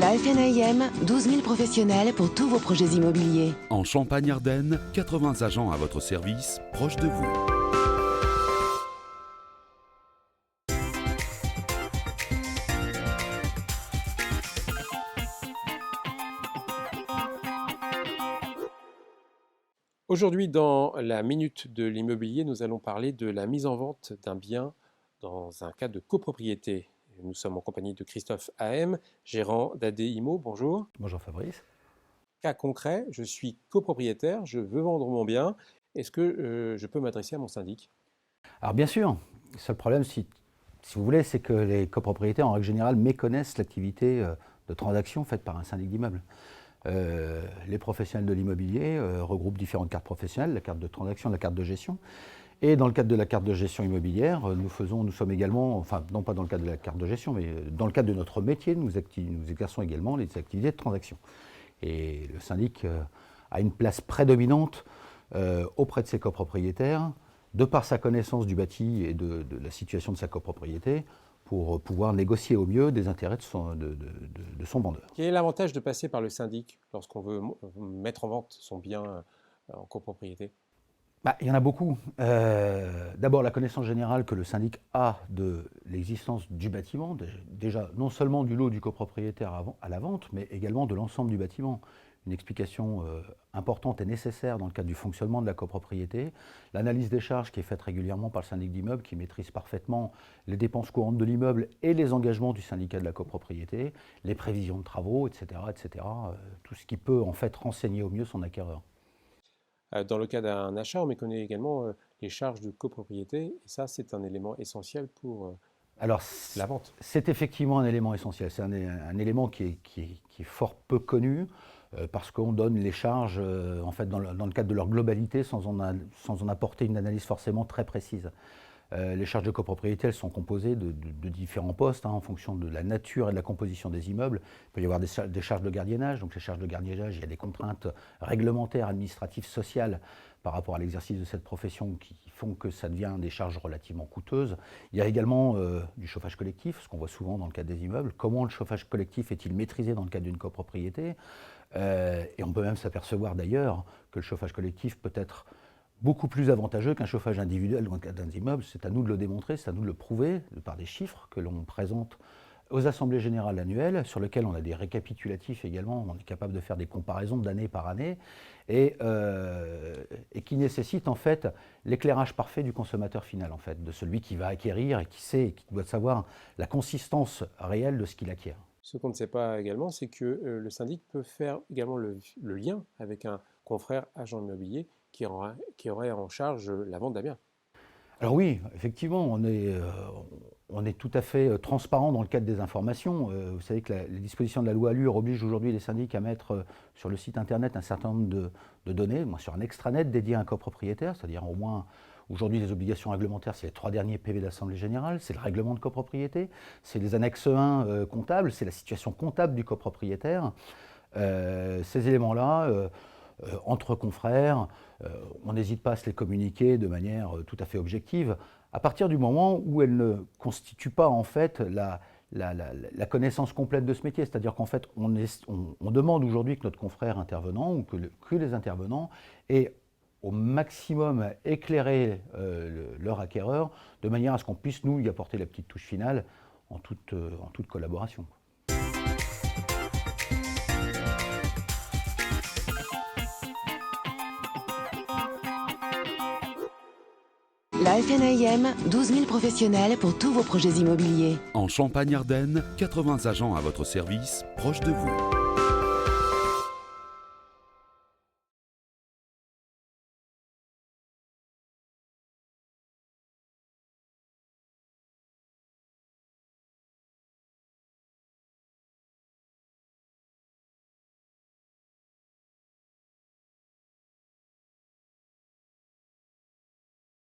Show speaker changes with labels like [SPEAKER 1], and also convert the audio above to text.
[SPEAKER 1] La FNAIM, 12 000 professionnels pour tous vos projets immobiliers.
[SPEAKER 2] En Champagne-Ardenne, 80 agents à votre service, proches de vous.
[SPEAKER 3] Aujourd'hui, dans la Minute de l'immobilier, nous allons parler de la mise en vente d'un bien dans un cas de copropriété. Nous sommes en compagnie de Christophe AM, gérant d'AD Immo. Bonjour.
[SPEAKER 4] Bonjour Fabrice.
[SPEAKER 3] Cas concret, je suis copropriétaire, je veux vendre mon bien. Est-ce que je peux m'adresser à mon syndic?
[SPEAKER 4] Alors bien sûr, le seul problème, si vous voulez, c'est que les copropriétaires, en règle générale, méconnaissent l'activité de transaction faite par un syndic d'immeuble. Les professionnels de l'immobilier regroupent différentes cartes professionnelles, la carte de transaction, la carte de gestion. Et dans le cadre de la carte de gestion immobilière, nous sommes également, enfin non pas dans le cadre de la carte de gestion, mais dans le cadre de notre métier, nous exerçons également les activités de transaction. Et le syndic a une place prédominante auprès de ses copropriétaires, de par sa connaissance du bâti et de la situation de sa copropriété, pour pouvoir négocier au mieux des intérêts de son vendeur.
[SPEAKER 3] Quel est l'avantage de passer par le syndic lorsqu'on veut mettre en vente son bien en copropriété?
[SPEAKER 4] Il y en a beaucoup. D'abord, la connaissance générale que le syndic a de l'existence du bâtiment, déjà non seulement du lot du copropriétaire à la vente, mais également de l'ensemble du bâtiment. Une explication importante et nécessaire dans le cadre du fonctionnement de la copropriété. L'analyse des charges qui est faite régulièrement par le syndic d'immeuble, qui maîtrise parfaitement les dépenses courantes de l'immeuble et les engagements du syndicat de la copropriété, les prévisions de travaux, etc. Tout ce qui peut en fait renseigner au mieux son acquéreur.
[SPEAKER 3] Dans le cas d'un achat, on méconnaît également les charges de copropriété, et ça, c'est un élément essentiel pour la vente.
[SPEAKER 4] C'est effectivement un élément essentiel. C'est un élément qui est fort peu connu, parce qu'on donne les charges en fait, dans le cadre de leur globalité sans en apporter une analyse forcément très précise. Les charges de copropriété, elles sont composées de différents postes en fonction de la nature et de la composition des immeubles. Il peut y avoir des charges de gardiennage. Donc les charges de gardiennage, il y a des contraintes réglementaires, administratives, sociales par rapport à l'exercice de cette profession qui font que ça devient des charges relativement coûteuses. Il y a également du chauffage collectif, ce qu'on voit souvent dans le cadre des immeubles. Comment le chauffage collectif est-il maîtrisé dans le cadre d'une copropriété? Et on peut même s'apercevoir d'ailleurs que le chauffage collectif peut être beaucoup plus avantageux qu'un chauffage individuel dans le cadre d'un immeuble. C'est à nous de le démontrer, c'est à nous de le prouver par des chiffres que l'on présente aux assemblées générales annuelles, sur lesquelles on a des récapitulatifs également, on est capable de faire des comparaisons d'année par année, et qui nécessitent en fait l'éclairage parfait du consommateur final, en fait, de celui qui va acquérir et qui sait, qui doit savoir la consistance réelle de ce qu'il acquiert.
[SPEAKER 3] Ce qu'on ne sait pas également, c'est que le syndic peut faire également le lien avec un confrère agent immobilier qui aurait en charge la vente d'un bien.
[SPEAKER 4] Alors oui, effectivement, on est tout à fait transparent dans le cadre des informations. Vous savez que les dispositions de la loi ALUR obligent aujourd'hui les syndics à mettre sur le site internet un certain nombre de données, sur un extranet dédié à un copropriétaire, c'est-à-dire au moins aujourd'hui les obligations réglementaires, c'est les 3 derniers PV d'Assemblée Générale, c'est le règlement de copropriété, c'est les annexes 1 comptables, c'est la situation comptable du copropriétaire. Ces éléments-là, entre confrères, on n'hésite pas à se les communiquer de manière tout à fait objective, à partir du moment où elles ne constituent pas en fait la connaissance complète de ce métier. C'est-à-dire qu'en fait, on demande aujourd'hui que notre confrère intervenant, ou que les intervenants aient au maximum éclairer leur acquéreur, de manière à ce qu'on puisse nous y apporter la petite touche finale en toute collaboration.
[SPEAKER 1] La FNAIM, 12 000 professionnels pour tous vos projets immobiliers.
[SPEAKER 2] En Champagne-Ardenne, 80 agents à votre service, proches de vous.